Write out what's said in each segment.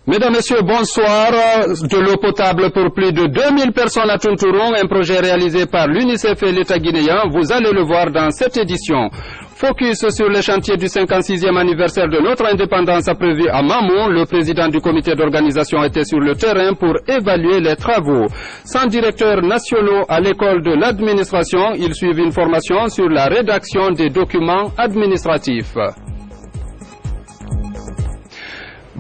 Mesdames, Messieurs, bonsoir. De l'eau potable pour plus de 2000 personnes à Tunturong, un projet réalisé par l'UNICEF et l'État guinéen. Vous allez le voir dans cette édition. Focus sur le chantier du 56e anniversaire de notre indépendance prévu à Mamou. Le président du comité d'organisation était sur le terrain pour évaluer les travaux. 100 directeurs nationaux à l'école de l'administration, ils suivent une formation sur la rédaction des documents administratifs.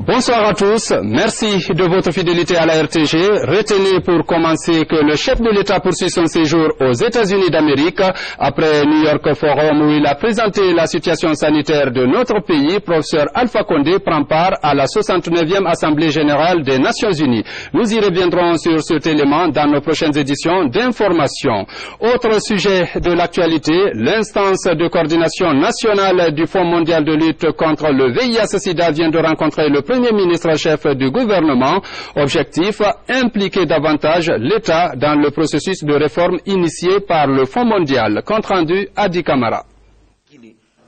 Bonsoir à tous, merci de votre fidélité à la RTG. Retenez pour commencer que le chef de l'État poursuit son séjour aux États-Unis d'Amérique. Après New York Forum où il a présenté la situation sanitaire de notre pays, professeur Alpha Condé prend part à la 69e Assemblée Générale des Nations Unies. Nous y reviendrons sur cet élément dans nos prochaines éditions d'information. Autre sujet de l'actualité, l'instance de coordination nationale du Fonds mondial de lutte contre le VIH-Sida vient de rencontrer le Premier ministre-chef du gouvernement. Objectif, impliquer davantage l'État dans le processus de réforme initié par le Fonds mondial. Compte rendu Adi Kamara.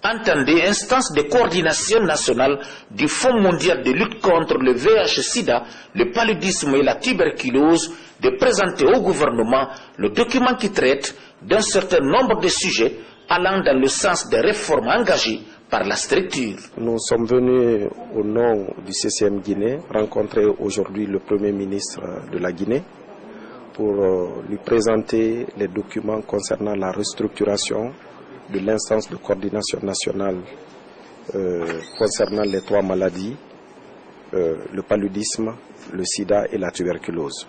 Entendez, instance de coordination nationale du Fonds mondial de lutte contre le VIH-Sida, le paludisme et la tuberculose, de présenter au gouvernement le document qui traite d'un certain nombre de sujets allant dans le sens des réformes engagées par la structure. Nous sommes venus au nom du CCM Guinée rencontrer aujourd'hui le Premier ministre de la Guinée pour lui présenter les documents concernant la restructuration de l'instance de coordination nationale concernant les 3 maladies, le paludisme, le sida et la tuberculose.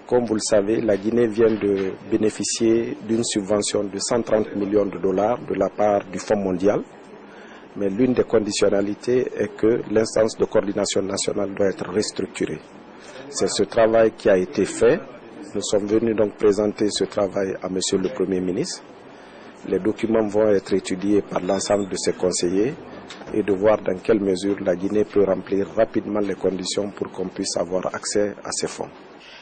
Comme vous le savez, la Guinée vient de bénéficier d'une subvention de 130 millions de dollars de la part du Fonds mondial. Mais l'une des conditionnalités est que l'instance de coordination nationale doit être restructurée. C'est ce travail qui a été fait. Nous sommes venus donc présenter ce travail à Monsieur le Premier ministre. Les documents vont être étudiés par l'ensemble de ses conseillers et de voir dans quelle mesure la Guinée peut remplir rapidement les conditions pour qu'on puisse avoir accès à ces fonds.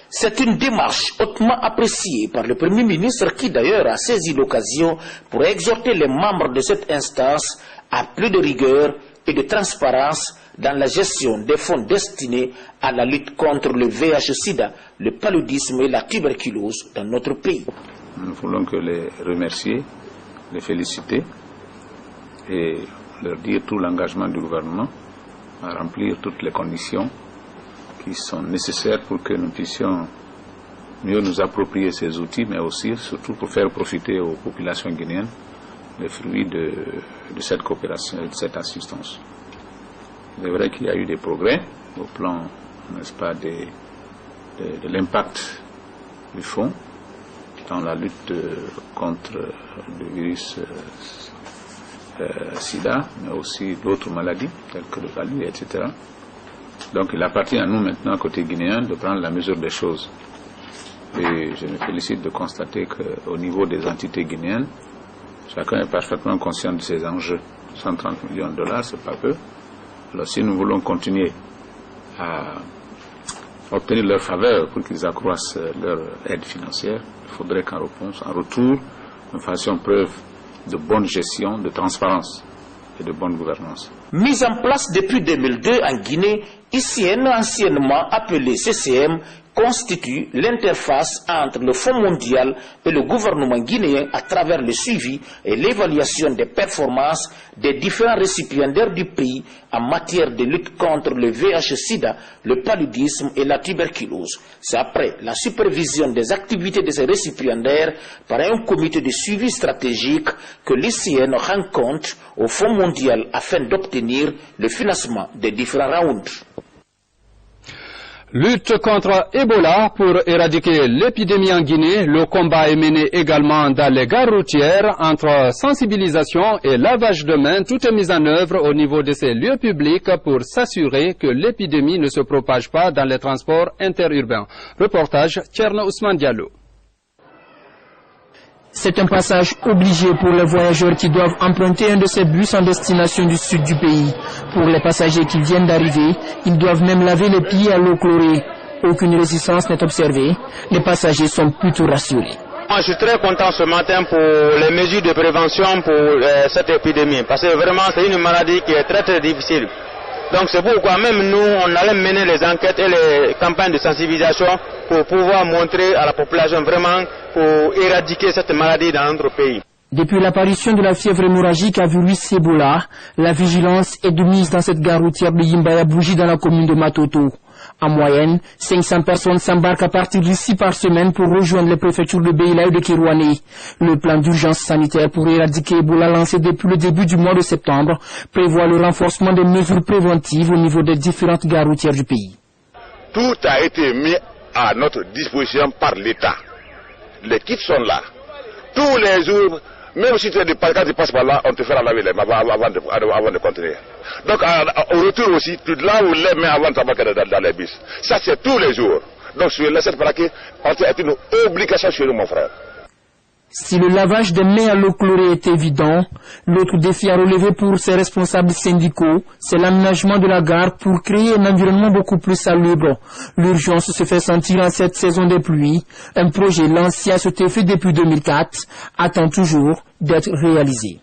C'est une démarche hautement appréciée par le Premier ministre qui d'ailleurs a saisi l'occasion pour exhorter les membres de cette instance à plus de rigueur et de transparence dans la gestion des fonds destinés à la lutte contre le VIH-Sida, le paludisme et la tuberculose dans notre pays. Nous voulons que les remercier, les féliciter et leur dire tout l'engagement du gouvernement à remplir toutes les conditions qui sont nécessaires pour que nous puissions mieux nous approprier ces outils, mais aussi, surtout pour faire profiter aux populations guinéennes les fruits de cette coopération et de cette assistance. Il est vrai qu'il y a eu des progrès au plan, n'est-ce pas, de l'impact du fonds dans la lutte contre le virus sida, mais aussi d'autres maladies telles que le palu, etc. Donc il appartient à nous maintenant, côté guinéen, de prendre la mesure des choses. Et je me félicite de constater qu'au niveau des entités guinéennes, chacun est parfaitement conscient de ces enjeux. 130 millions de dollars, c'est pas peu. Alors si nous voulons continuer à obtenir leur faveur pour qu'ils accroissent leur aide financière, il faudrait qu'en retour, nous fassions preuve de bonne gestion, de transparence et de bonne gouvernance. Mise en place depuis 2002 en Guinée, ICN, anciennement appelé CCM, constitue l'interface entre le Fonds mondial et le gouvernement guinéen à travers le suivi et l'évaluation des performances des différents récipiendaires du pays en matière de lutte contre le VIH-Sida, le paludisme et la tuberculose. C'est après la supervision des activités de ces récipiendaires par un comité de suivi stratégique que l'ICN rend compte au Fonds mondial afin d'obtenir le financement des différents rounds. Lutte contre Ebola pour éradiquer l'épidémie en Guinée. Le combat est mené également dans les gares routières entre sensibilisation et lavage de mains. Tout est mis en œuvre au niveau de ces lieux publics pour s'assurer que l'épidémie ne se propage pas dans les transports interurbains. Reportage Tcherno Ousmane Diallo. C'est un passage obligé pour les voyageurs qui doivent emprunter un de ces bus en destination du sud du pays. Pour les passagers qui viennent d'arriver, ils doivent même laver les pieds à l'eau chlorée. Aucune résistance n'est observée. Les passagers sont plutôt rassurés. Moi, je suis très content ce matin pour les mesures de prévention pour cette épidémie, parce que vraiment c'est une maladie qui est très très difficile. Donc c'est pourquoi même nous, on allait mener les enquêtes et les campagnes de sensibilisation pour pouvoir montrer à la population vraiment pour éradiquer cette maladie dans notre pays. Depuis l'apparition de la fièvre hémorragique à virus Ebola, la vigilance est de mise dans cette gare routière de Yimbayabouji dans la commune de Matoto. En moyenne, 500 personnes s'embarquent à partir d'ici par semaine pour rejoindre les préfectures de Beila et de Kirouané. Le plan d'urgence sanitaire pour éradiquer Ebola lancé depuis le début du mois de septembre prévoit le renforcement des mesures préventives au niveau des différentes gares routières du pays. Tout a été mis à notre disposition par l'État. Les kits sont là. Tous les jours, même si tu es quand tu passes par là, on te fera laver les mains avant de continuer. Donc au retour aussi, tu laves les mains avant de t'embarquer dans les bus. Ça c'est tous les jours. Donc sur cette pratique, c'est une obligation chez nous, mon frère. Si le lavage des mains à l'eau chlorée est évident, l'autre défi à relever pour ses responsables syndicaux, c'est l'aménagement de la gare pour créer un environnement beaucoup plus salubre. L'urgence se fait sentir en cette saison des pluies. Un projet lancé à cet effet depuis 2004 attend toujours d'être réalisé.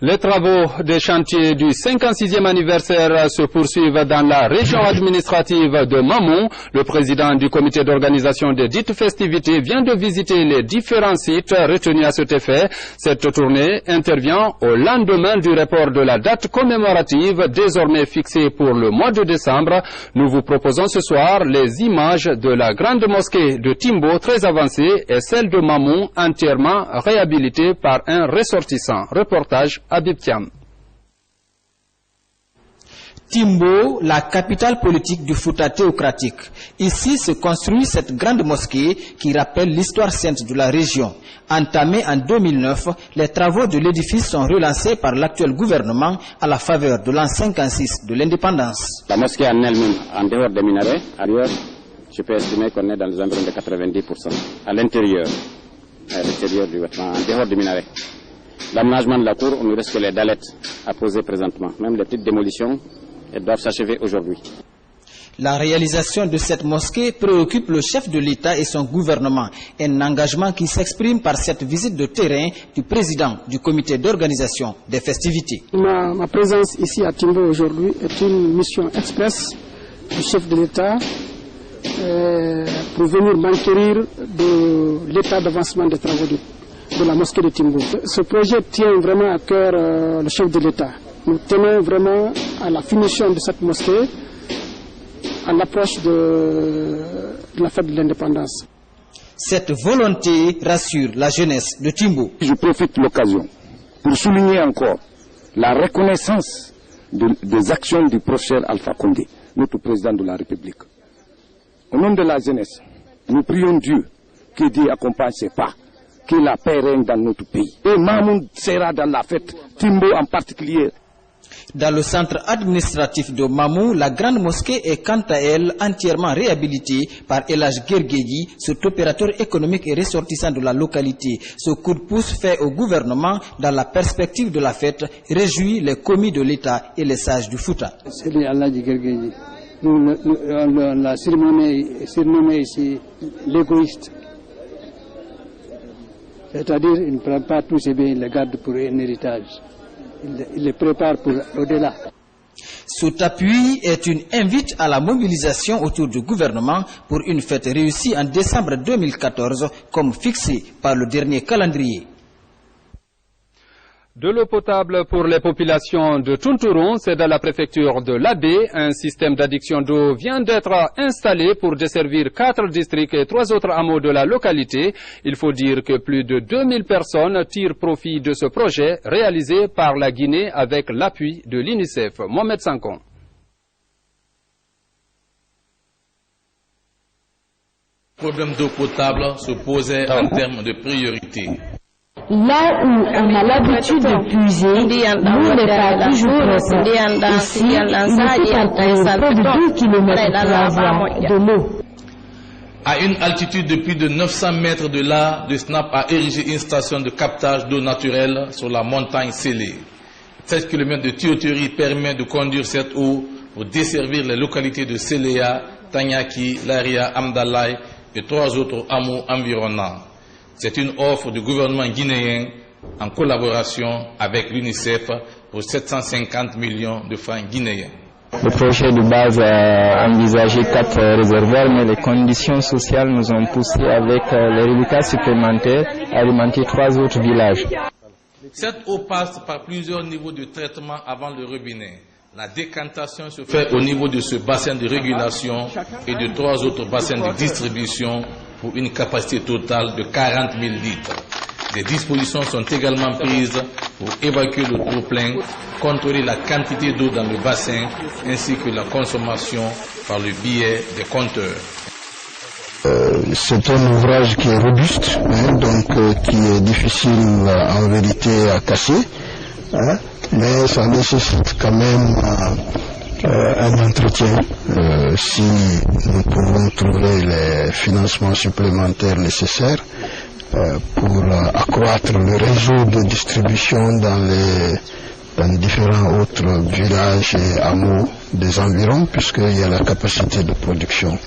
Les travaux des chantiers du 56e anniversaire se poursuivent dans la région administrative de Mamou. Le président du comité d'organisation des dites festivités vient de visiter les différents sites retenus à cet effet. Cette tournée intervient au lendemain du report de la date commémorative désormais fixée pour le mois de décembre. Nous vous proposons ce soir les images de la grande mosquée de Timbo très avancée et celle de Mamou entièrement réhabilitée par un ressortissant. Reportage Habib Thiam. Timbo, la capitale politique du Fouta théocratique. Ici se construit cette grande mosquée qui rappelle l'histoire sainte de la région. Entamée en 2009, les travaux de l'édifice sont relancés par l'actuel gouvernement à la faveur de l'an 56 de l'indépendance. La mosquée en elle-même, en dehors des minarets, ailleurs, je peux estimer qu'on est dans les environs de 90%. À l'intérieur du bâtiment, en dehors des minarets. L'aménagement de la cour, on ne reste que les dalettes à poser présentement. Même les petites démolitions, elles doivent s'achever aujourd'hui. La réalisation de cette mosquée préoccupe le chef de l'État et son gouvernement. Un engagement qui s'exprime par cette visite de terrain du président du comité d'organisation des festivités. Ma présence ici à Timbo aujourd'hui est une mission express du chef de l'État pour venir m'enquérir de l'état d'avancement des travaux de la mosquée de Timbo. Ce projet tient vraiment à cœur le chef de l'État. Nous tenons vraiment à la finition de cette mosquée à l'approche de la fête de l'indépendance. Cette volonté rassure la jeunesse de Timbo. Je profite de l'occasion pour souligner encore la reconnaissance des actions du professeur Alpha Condé, notre président de la République. Au nom de la jeunesse, nous prions Dieu que Dieu accompagne ses pas, que la paix règne dans notre pays. Et Mamoun sera dans la fête, Timbo en particulier. Dans le centre administratif de Mamou, la grande mosquée est quant à elle entièrement réhabilitée par Elhaj Gergedi, cet opérateur économique et ressortissant de la localité. Ce coup de pouce fait au gouvernement dans la perspective de la fête réjouit les commis de l'État et les sages du Fouta. C'est Elhaj Gergedi. On l'a surnommé ici l'égoïste. C'est-à-dire qu'il ne prend pas tous ses biens, il les garde pour un héritage. Il les prépare pour au-delà. Cet appui est une invite à la mobilisation autour du gouvernement pour une fête réussie en décembre 2014 comme fixé par le dernier calendrier. De l'eau potable pour les populations de Tunturun, c'est dans la préfecture de l'Abbé. Un système d'adduction d'eau vient d'être installé pour desservir 4 districts et 3 autres hameaux de la localité. Il faut dire que plus de 2000 personnes tirent profit de ce projet réalisé par la Guinée avec l'appui de l'UNICEF. Mohamed Sankon. Le problème d'eau potable se posait en termes de priorité. Là où on a l'habitude de puiser, l'eau n'est pas toujours propre. Ici, il faut parcourir près de 2 km pour avoir de l'eau. À une altitude de plus de 900 mètres de là, le SNAP a érigé une station de captage d'eau naturelle sur la montagne scellée. 7 km de tuyauterie permet de conduire cette eau pour desservir les localités de Séléa, Tanyaki, Laria, Amdalaï et 3 autres hameaux environnants. C'est une offre du gouvernement guinéen en collaboration avec l'UNICEF pour 750 millions de francs guinéens. Le projet de base a envisagé 4 réservoirs, mais les conditions sociales nous ont poussé avec les reliquats supplémentaires à alimenter 3 autres villages. Cette eau passe par plusieurs niveaux de traitement avant le robinet. La décantation se fait au niveau de ce bassin de régulation et de 3 autres bassins de distribution pour une capacité totale de 40 000 litres. Des dispositions sont également prises pour évacuer le trop-plein, contrôler la quantité d'eau dans le bassin ainsi que la consommation par le biais des compteurs. C'est un ouvrage qui est robuste, qui est difficile en vérité à casser, mais ça nécessite quand même un entretien. Si nous pouvons trouver les financements supplémentaires nécessaires pour accroître le réseau de distribution dans différents autres villages et hameaux des environs, puisqu'il y a la capacité de production.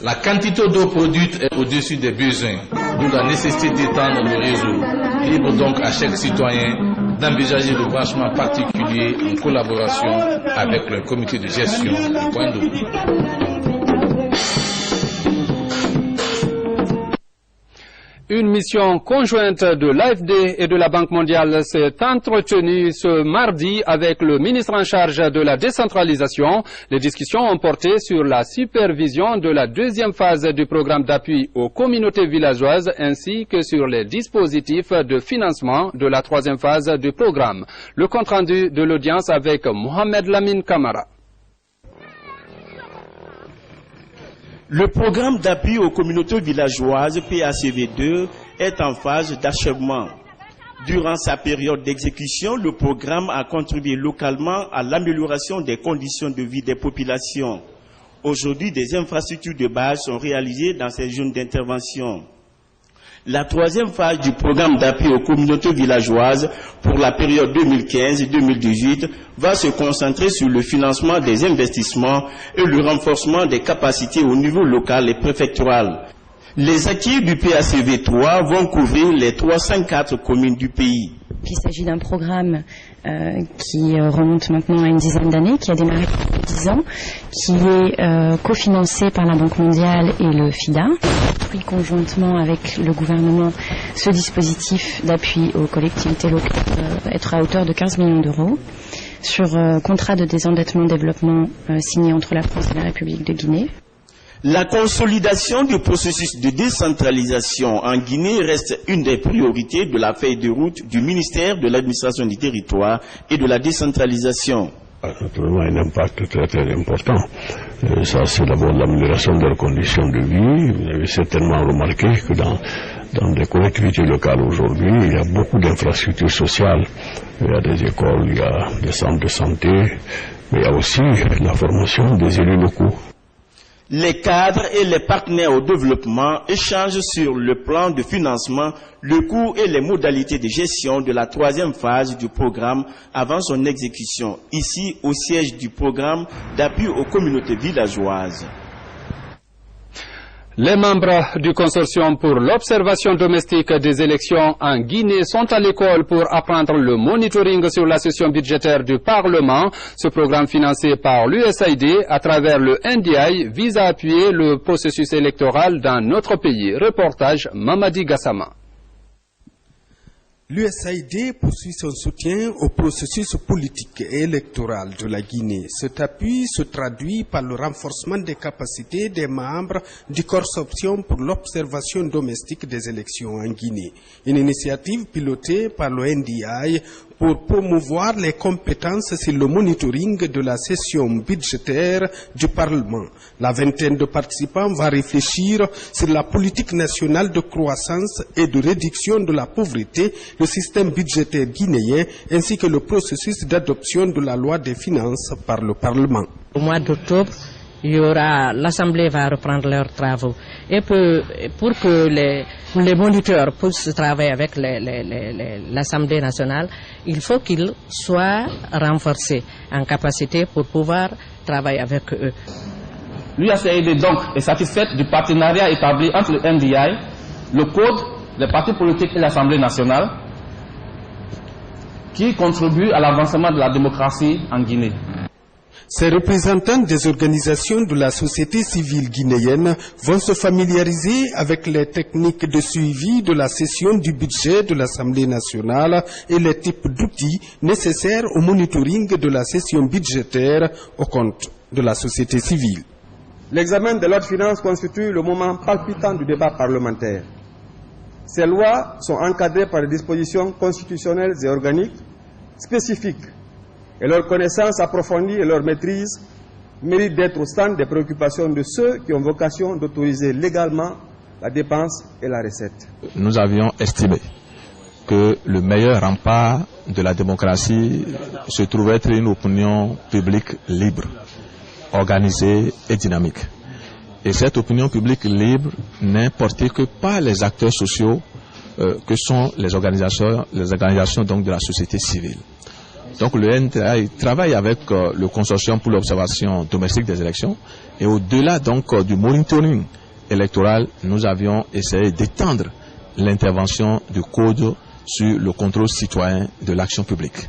La quantité d'eau produite est au-dessus des besoins, d'où la nécessité d'étendre le réseau. Libre donc à chaque citoyen d'envisager le branchement particulier en collaboration avec le comité de gestion du point d'eau. Une mission conjointe de l'AFD et de la Banque mondiale s'est entretenue ce mardi avec le ministre en charge de la décentralisation. Les discussions ont porté sur la supervision de la 2e phase du programme d'appui aux communautés villageoises ainsi que sur les dispositifs de financement de la 3e phase du programme. Le compte-rendu de l'audience avec Mohamed Lamine Kamara. Le programme d'appui aux communautés villageoises PACV2 est en phase d'achèvement. Durant sa période d'exécution, le programme a contribué localement à l'amélioration des conditions de vie des populations. Aujourd'hui, des infrastructures de base sont réalisées dans ces zones d'intervention. La 3e phase du programme d'appui aux communautés villageoises pour la période 2015-2018 va se concentrer sur le financement des investissements et le renforcement des capacités au niveau local et préfectoral. Les acquis du PACV3 vont couvrir les 304 communes du pays. Il s'agit d'un programme qui remonte maintenant à une dizaine d'années, qui a démarré il y a 10 ans, qui est cofinancé par la Banque mondiale et le FIDA, pris conjointement avec le gouvernement. Ce dispositif d'appui aux collectivités locales va être à hauteur de 15 millions d'euros sur contrat de désendettement développement signé entre la France et la République de Guinée. La consolidation du processus de décentralisation en Guinée reste une des priorités de la feuille de route du ministère de l'administration du territoire et de la décentralisation. Naturellement, un impact très très important. Ça, c'est d'abord l'amélioration de leurs conditions de vie. Vous avez certainement remarqué que dans des collectivités locales aujourd'hui, il y a beaucoup d'infrastructures sociales. Il y a des écoles, il y a des centres de santé, mais il y a aussi la formation des élus locaux. Les cadres et les partenaires au développement échangent sur le plan de financement, le coût et les modalités de gestion de la 3e phase du programme avant son exécution, ici au siège du programme d'appui aux communautés villageoises. Les membres du consortium pour l'observation domestique des élections en Guinée sont à l'école pour apprendre le monitoring sur la session budgétaire du Parlement. Ce programme financé par l'USAID à travers le NDI vise à appuyer le processus électoral dans notre pays. Reportage Mamadi Gassama. L'USAID poursuit son soutien au processus politique et électoral de la Guinée. Cet appui se traduit par le renforcement des capacités des membres du consortium pour l'observation domestique des élections en Guinée. Une initiative pilotée par le NDI pour promouvoir les compétences sur le monitoring de la session budgétaire du Parlement. La vingtaine de participants va réfléchir sur la politique nationale de croissance et de réduction de la pauvreté, le système budgétaire guinéen, ainsi que le processus d'adoption de la loi des finances par le Parlement. Au mois d'octobre, l'Assemblée va reprendre leurs travaux. Et pour que les moniteurs puissent travailler avec l'Assemblée nationale, il faut qu'ils soient renforcés en capacité pour pouvoir travailler avec eux. L'USAID donc est satisfaite du partenariat établi entre le NDI, le Code, les partis politiques et l'Assemblée nationale, qui contribuent à l'avancement de la démocratie en Guinée. Ces représentants des organisations de la société civile guinéenne vont se familiariser avec les techniques de suivi de la session du budget de l'Assemblée nationale et les types d'outils nécessaires au monitoring de la session budgétaire au compte de la société civile. L'examen de loi de finances constitue le moment palpitant du débat parlementaire. Ces lois sont encadrées par des dispositions constitutionnelles et organiques spécifiques, et leur connaissance approfondie et leur maîtrise méritent d'être au stand des préoccupations de ceux qui ont vocation d'autoriser légalement la dépense et la recette. Nous avions estimé que le meilleur rempart de la démocratie se trouvait être une opinion publique libre, organisée et dynamique. Et cette opinion publique libre n'est portée que par les acteurs sociaux que sont les organisations donc de la société civile. Donc le NDI travaille avec le consortium pour l'observation domestique des élections et au-delà donc du monitoring électoral, nous avions essayé d'étendre l'intervention du Code sur le contrôle citoyen de l'action publique.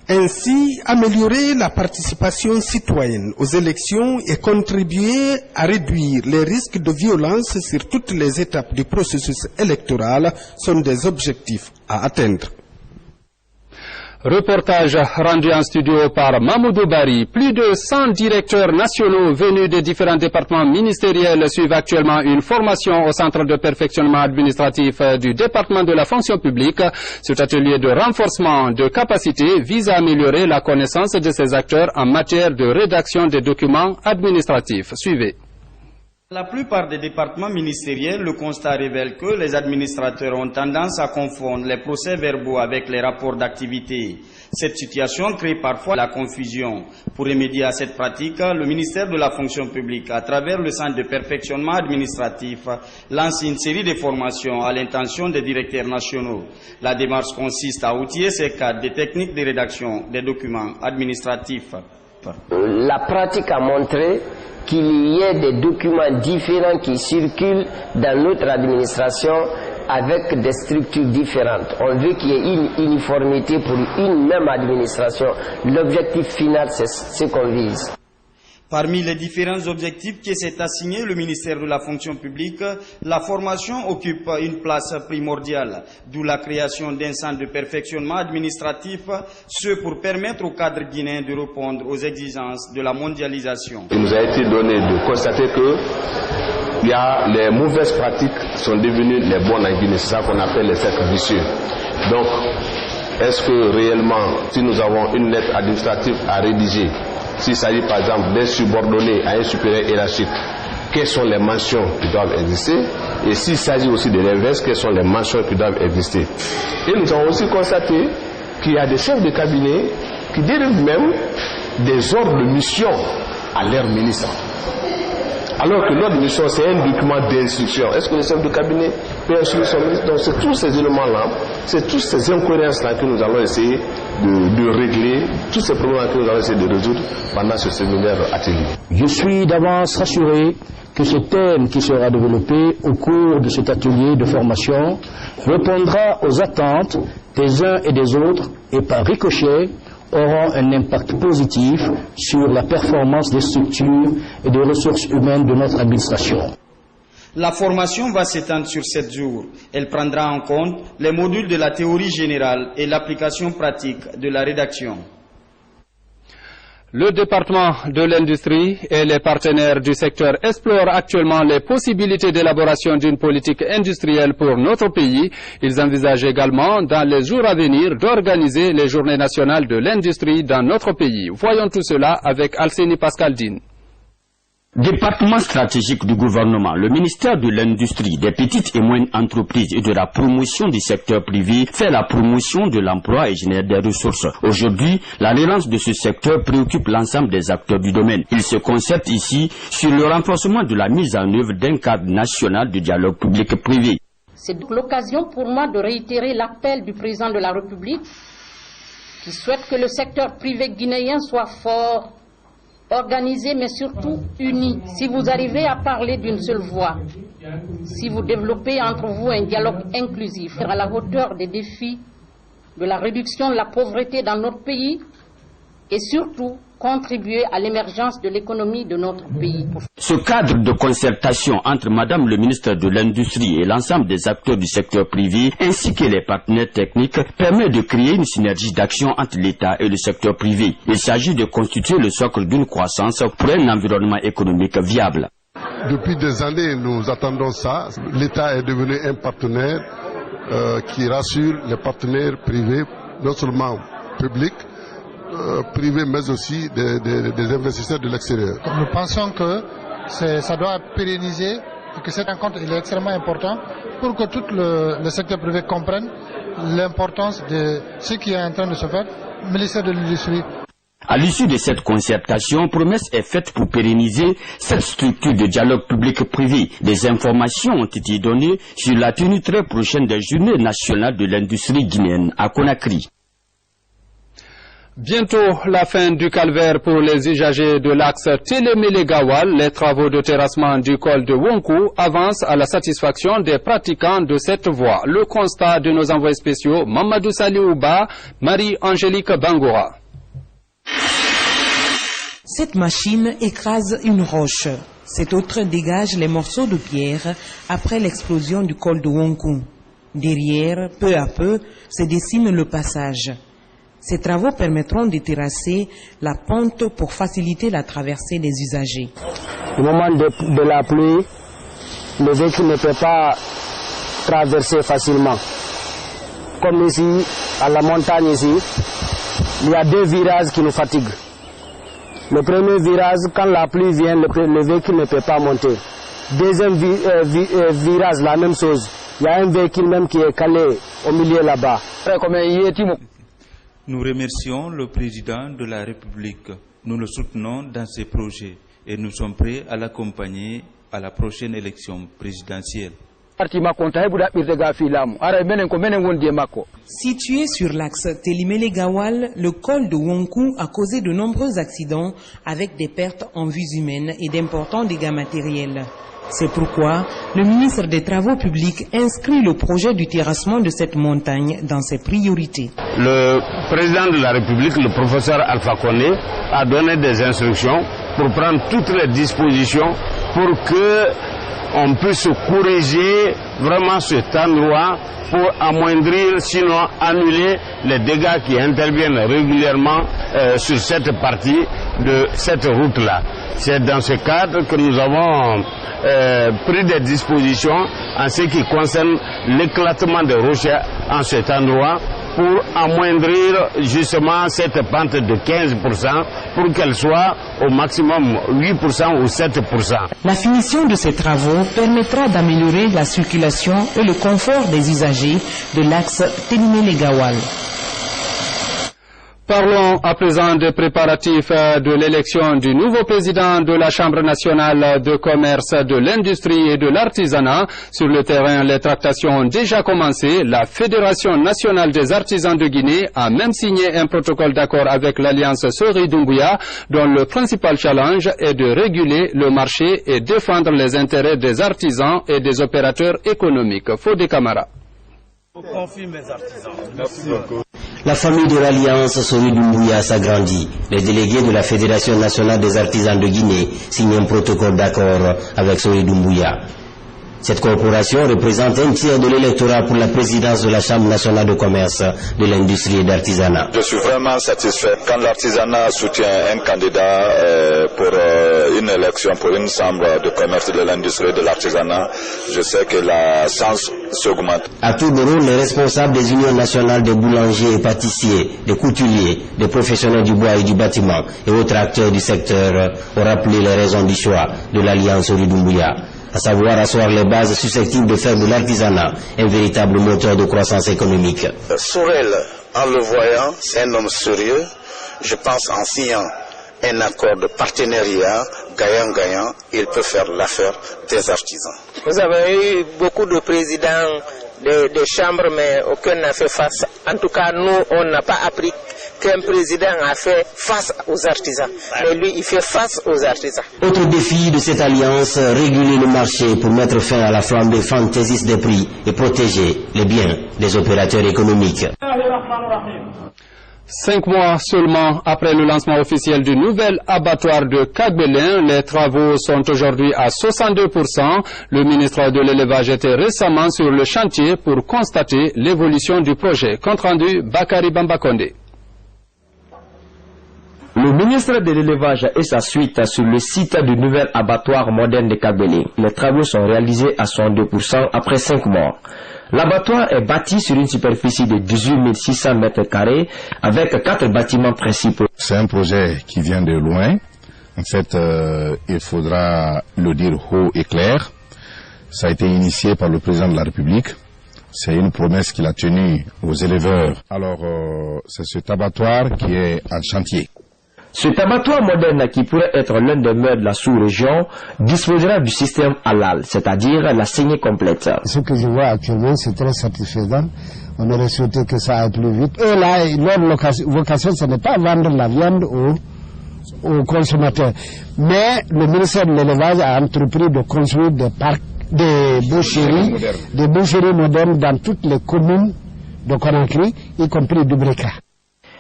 Ainsi, améliorer la participation citoyenne aux élections et contribuer à réduire les risques de violence sur toutes les étapes du processus électoral sont des objectifs à atteindre. Reportage rendu en studio par Mamoudou Bari. Plus de 100 directeurs nationaux venus des différents départements ministériels suivent actuellement une formation au centre de perfectionnement administratif du département de la fonction publique. Cet atelier de renforcement de capacité vise à améliorer la connaissance de ces acteurs en matière de rédaction des documents administratifs. Suivez. La plupart des départements ministériels, le constat révèle que les administrateurs ont tendance à confondre les procès-verbaux avec les rapports d'activité. Cette situation crée parfois la confusion. Pour remédier à cette pratique, le ministère de la fonction publique, à travers le centre de perfectionnement administratif, lance une série de formations à l'intention des directeurs nationaux. La démarche consiste à outiller ces cadres des techniques de rédaction des documents administratifs. La pratique a montré qu'il y ait des documents différents qui circulent dans notre administration avec des structures différentes. On veut qu'il y ait une uniformité pour une même administration. L'objectif final, c'est ce qu'on vise. Parmi les différents objectifs qui s'est assigné le ministère de la fonction publique, la formation occupe une place primordiale, d'où la création d'un centre de perfectionnement administratif, ce pour permettre aux cadres guinéens de répondre aux exigences de la mondialisation. Il nous a été donné de constater que les mauvaises pratiques sont devenues les bonnes en Guinée, c'est ça qu'on appelle les cercles vicieux. Donc, est-ce que réellement, si nous avons une lettre administrative à rédiger, s'il s'agit par exemple d'un subordonné à un supérieur hiérarchique, quelles sont les mentions qui doivent exister? Et s'il s'agit aussi de l'inverse, quelles sont les mentions qui doivent exister? Et nous avons aussi constaté qu'il y a des chefs de cabinet qui dérivent même des ordres de mission à leur ministre. Alors que l'ordre de mission, c'est un document d'instruction. Est-ce que le chef de cabinet peut instruire son ministre? Donc c'est tous ces éléments-là, c'est toutes ces incohérences-là que nous allons essayer de régler, tous ces problèmes que nous allons essayer de résoudre pendant ce séminaire atelier. Je suis d'avance rassuré que ce thème qui sera développé au cours de cet atelier de formation répondra aux attentes des uns et des autres et par ricochet auront un impact positif sur la performance des structures et des ressources humaines de notre administration. La formation va s'étendre sur 7 jours. Elle prendra en compte les modules de la théorie générale et l'application pratique de la rédaction. Le département de l'industrie et les partenaires du secteur explorent actuellement les possibilités d'élaboration d'une politique industrielle pour notre pays. Ils envisagent également, dans les jours à venir, d'organiser les journées nationales de l'industrie dans notre pays. Voyons tout cela avec Alcénie Pascaldine. Département stratégique du gouvernement, le ministère de l'Industrie, des petites et moyennes entreprises et de la promotion du secteur privé fait la promotion de l'emploi et génère des ressources. Aujourd'hui, la relance de ce secteur préoccupe l'ensemble des acteurs du domaine. Il se concerte ici sur le renforcement de la mise en œuvre d'un cadre national de dialogue public-privé. C'est l'occasion pour moi de réitérer l'appel du président de la République qui souhaite que le secteur privé guinéen soit fort organisés mais surtout unis. Si vous arrivez à parler d'une seule voix, si vous développez entre vous un dialogue inclusif à la hauteur des défis de la réduction de la pauvreté dans notre pays et surtout contribuer à l'émergence de l'économie de notre pays. Ce cadre de concertation entre Madame le ministre de l'Industrie et l'ensemble des acteurs du secteur privé ainsi que les partenaires techniques permet de créer une synergie d'action entre l'État et le secteur privé. Il s'agit de constituer le socle d'une croissance pour un environnement économique viable. Depuis des années, nous attendons ça. L'État est devenu un partenaire qui rassure les partenaires privés, non seulement publics, privés, mais aussi des investisseurs de l'extérieur. Nous pensons que ça doit être pérennisé et que cette rencontre est extrêmement importante pour que tout le secteur privé comprenne l'importance de ce qui est en train de se faire au ministère de l'Industrie. À l'issue de cette concertation, promesse est faite pour pérenniser cette structure de dialogue public-privé. Des informations ont été données sur la tenue très prochaine des Journées nationales de l'industrie guinéenne à Conakry. Bientôt la fin du calvaire pour les usagers de l'axe Télémélé-Gawal. Les travaux de terrassement du col de Wonkou avancent à la satisfaction des pratiquants de cette voie. Le constat de nos envoyés spéciaux, Mamadou Saliouba, Marie-Angélique Bangoura. Cette machine écrase une roche. Cette autre dégage les morceaux de pierre après l'explosion du col de Wonkou. Derrière, peu à peu, se dessine le passage. Ces travaux permettront de terrasser la pente pour faciliter la traversée des usagers. Au moment de la pluie, le véhicule ne peut pas traverser facilement. Comme ici, à la montagne ici, il y a 2 virages qui nous fatiguent. Le premier virage, quand la pluie vient, le véhicule ne peut pas monter. Deuxième virage, la même chose. Il y a un véhicule même qui est calé au milieu là-bas. Nous remercions le président de la République. Nous le soutenons dans ses projets et nous sommes prêts à l'accompagner à la prochaine élection présidentielle. Situé sur l'axe Télémélé-Gawal, le col de Wonkou a causé de nombreux accidents avec des pertes en vies humaines et d'importants dégâts matériels. C'est pourquoi le ministre des Travaux publics inscrit le projet du terrassement de cette montagne dans ses priorités. Le président de la République, le professeur Alpha Condé, a donné des instructions pour prendre toutes les dispositions pour qu'on puisse corriger vraiment cet endroit pour amoindrir, sinon annuler les dégâts qui interviennent régulièrement sur cette partie de cette route-là. C'est dans ce cadre que nous avons pris des dispositions en ce qui concerne l'éclatement des rochers en cet endroit pour amoindrir justement cette pente de 15% pour qu'elle soit au maximum 8% ou 7%. La finition de ces travaux permettra d'améliorer la circulation et le confort des usagers de l'axe Télémélé-Gawal. Parlons à présent des préparatifs de l'élection du nouveau président de la Chambre nationale de commerce, de l'industrie et de l'artisanat. Sur le terrain, les tractations ont déjà commencé. La Fédération nationale des artisans de Guinée a même signé un protocole d'accord avec l'Alliance Sori Doumbouya, dont le principal challenge est de réguler le marché et défendre les intérêts des artisans et des opérateurs économiques. Fodé Camara. Merci beaucoup. La famille de l'Alliance Sori Doumbouya s'agrandit. Les délégués de la Fédération nationale des artisans de Guinée signent un protocole d'accord avec Sori Doumbouya. Cette corporation représente un tiers de l'électorat pour la présidence de la Chambre nationale de commerce, de l'industrie et d'artisanat. Je suis vraiment satisfait quand l'artisanat soutient un candidat pour une élection pour une Chambre de commerce, de l'industrie et de l'artisanat. Je sais que la chance s'augmente. À tour de rôle, les responsables des unions nationales des boulangers et pâtissiers, des couturiers, des professionnels du bois et du bâtiment et autres acteurs du secteur ont rappelé les raisons du choix de l'Alliance Sori Doumbouya, à savoir asseoir les bases susceptibles de faire de l'artisanat un véritable moteur de croissance économique. Sorel, en le voyant, c'est un homme sérieux. Je pense en signant un accord de partenariat gagnant-gagnant, il peut faire l'affaire des artisans. Vous avez eu beaucoup de présidents de chambres, mais aucun n'a fait face. En tout cas, nous, on n'a pas appris qu'un président a fait face aux artisans. Mais lui, il fait face aux artisans. Autre défi de cette alliance, réguler le marché pour mettre fin à la flambée fantaisiste des prix et protéger les biens des opérateurs économiques. 5 mois seulement après le lancement officiel du nouvel abattoir de Kagbelin, les travaux sont aujourd'hui à 62%. Le ministre de l'Élevage était récemment sur le chantier pour constater l'évolution du projet. Compte rendu, Bakari Bambakonde. Le ministre de l'Élevage et sa suite sur le site du nouvel abattoir moderne de Kagbelin. Les travaux sont réalisés à 62% après 5 mois. L'abattoir est bâti sur une superficie de 18 600 mètres carrés avec 4 bâtiments principaux. C'est un projet qui vient de loin. En fait, il faudra le dire haut et clair. Ça a été initié par le président de la République. C'est une promesse qu'il a tenue aux éleveurs. Alors, c'est cet abattoir qui est en chantier. Cet abattoir moderne, qui pourrait être l'un des meilleurs de la sous-région, disposera du système halal, c'est-à-dire la saignée complète. Ce que je vois actuellement, c'est très satisfaisant. On aurait souhaité que ça aille plus vite. Et là, leur vocation, ce n'est pas vendre la viande aux consommateurs. Mais le ministère de l'Élevage a entrepris de construire des parcs, des boucheries modernes dans toutes les communes de Conakry, y compris du Breka.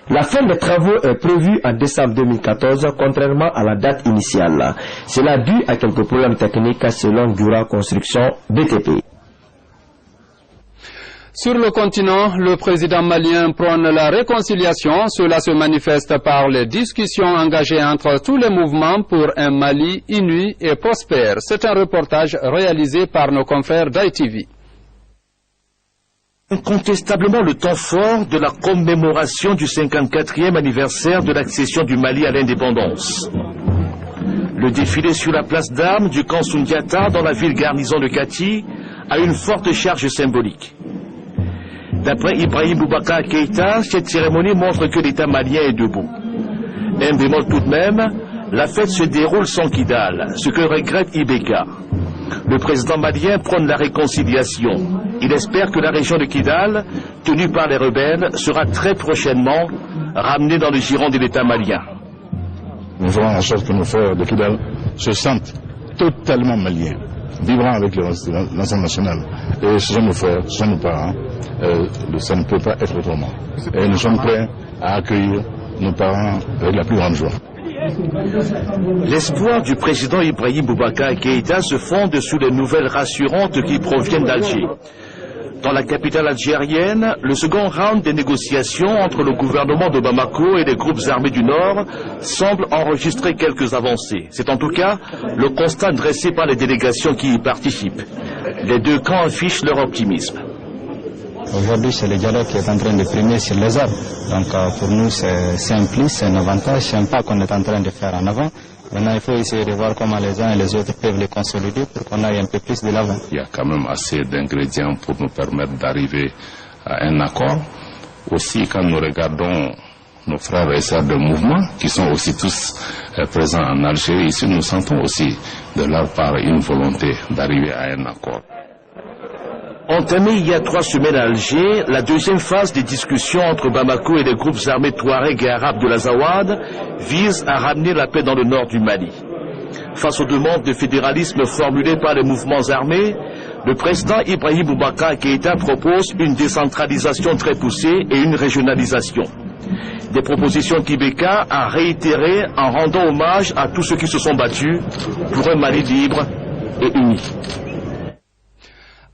La fin des travaux est prévue en décembre 2014, contrairement à la date initiale. Cela dû à quelques problèmes techniques selon Dura Construction BTP. Sur le continent, le président malien prône la réconciliation. Cela se manifeste par les discussions engagées entre tous les mouvements pour un Mali uni et prospère. C'est un reportage réalisé par nos confrères d'ITV. Incontestablement le temps fort de la commémoration du 54e anniversaire de l'accession du Mali à l'indépendance. Le défilé sur la place d'armes du camp Soundiata dans la ville garnison de Kati a une forte charge symbolique. D'après Ibrahim Boubacar Keïta, cette cérémonie montre que l'État malien est debout. Un bémol tout de même, la fête se déroule sans Kidal, ce que regrette Ibeka. Le président malien prône la réconciliation. Il espère que la région de Kidal, tenue par les rebelles, sera très prochainement ramenée dans le giron de l'État malien. Nous ferons en sorte que nos frères de Kidal se sentent totalement maliens, vivrant avec l'ensemble national. Et ce sont nos frères, ce sont nos parents. Ça ne peut pas être autrement. Et nous sommes prêts à accueillir nos parents avec la plus grande joie. L'espoir du président Ibrahim Boubacar Keïta se fonde sous les nouvelles rassurantes qui proviennent d'Alger. Dans la capitale algérienne, le second round des négociations entre le gouvernement de Bamako et les groupes armés du Nord semble enregistrer quelques avancées. C'est en tout cas le constat dressé par les délégations qui y participent. Les deux camps affichent leur optimisme. Aujourd'hui, c'est le dialogue qui est en train de primer sur les armes. Donc pour nous, c'est un plus, c'est un avantage, c'est un pas qu'on est en train de faire en avant. Maintenant, il faut essayer de voir comment les uns et les autres peuvent les consolider pour qu'on aille un peu plus de l'avant. Il y a quand même assez d'ingrédients pour nous permettre d'arriver à un accord. Aussi, quand nous regardons nos frères et sœurs de mouvement, qui sont aussi tous présents en Algérie, ici, nous sentons aussi de leur part une volonté d'arriver à un accord. Entamée il y a 3 semaines à Alger, la deuxième phase des discussions entre Bamako et les groupes armés touareg et arabes de l'Azawad vise à ramener la paix dans le nord du Mali. Face aux demandes de fédéralisme formulées par les mouvements armés, le président Ibrahim Boubacar Keïta propose une décentralisation très poussée et une régionalisation. Des propositions qu'Ibeka a réitérées en rendant hommage à tous ceux qui se sont battus pour un Mali libre et uni.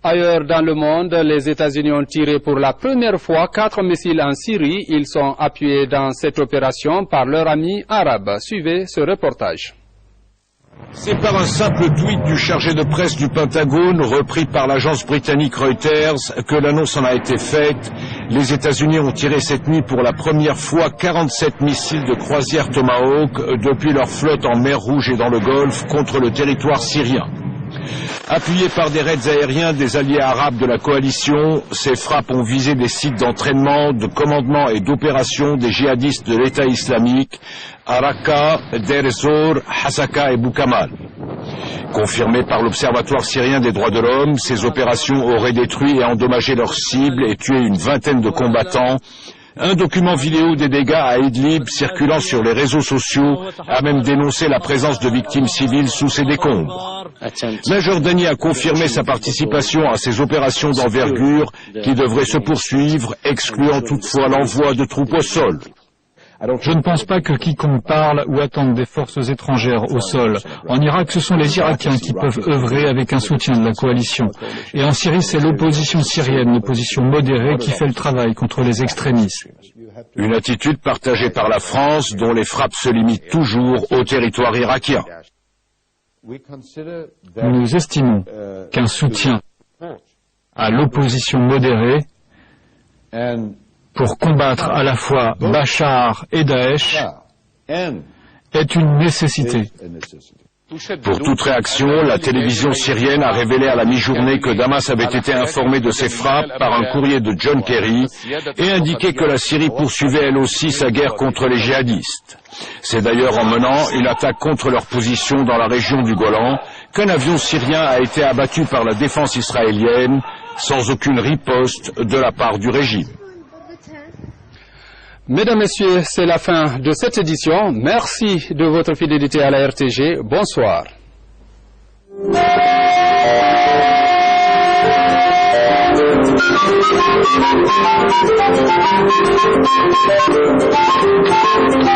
Ailleurs dans le monde, les États-Unis ont tiré pour la première fois 4 missiles en Syrie. Ils sont appuyés dans cette opération par leurs amis arabes. Suivez ce reportage. C'est par un simple tweet du chargé de presse du Pentagone, repris par l'agence britannique Reuters, que l'annonce en a été faite. Les États-Unis ont tiré cette nuit pour la première fois 47 missiles de croisière Tomahawk depuis leur flotte en mer Rouge et dans le Golfe contre le territoire syrien. Appuyés par des raids aériens des alliés arabes de la coalition, ces frappes ont visé des sites d'entraînement, de commandement et d'opération des djihadistes de l'État islamique à Raqqa, Deir ez-Zor, Hasaka et Boukamal. Confirmées par l'Observatoire syrien des droits de l'homme, ces opérations auraient détruit et endommagé leurs cibles et tué une vingtaine de combattants, Un document vidéo des dégâts à Idlib circulant sur les réseaux sociaux a même dénoncé la présence de victimes civiles sous ces décombres. La Jordanie a confirmé sa participation à ces opérations d'envergure qui devraient se poursuivre, excluant toutefois l'envoi de troupes au sol. Je ne pense pas que quiconque parle ou attende des forces étrangères au sol. En Irak, ce sont les Irakiens qui peuvent œuvrer avec un soutien de la coalition. Et en Syrie, c'est l'opposition syrienne, l'opposition modérée, qui fait le travail contre les extrémistes. Une attitude partagée par la France, dont les frappes se limitent toujours au territoire irakien. Nous estimons qu'un soutien à l'opposition modérée pour combattre à la fois Bachar et Daesh est une nécessité. Pour toute réaction, la télévision syrienne a révélé à la mi-journée que Damas avait été informé de ces frappes par un courrier de John Kerry et indiqué que la Syrie poursuivait elle aussi sa guerre contre les djihadistes. C'est d'ailleurs en menant une attaque contre leur position dans la région du Golan qu'un avion syrien a été abattu par la défense israélienne sans aucune riposte de la part du régime. Mesdames, Messieurs, c'est la fin de cette édition. Merci de votre fidélité à la RTG. Bonsoir. Thank you.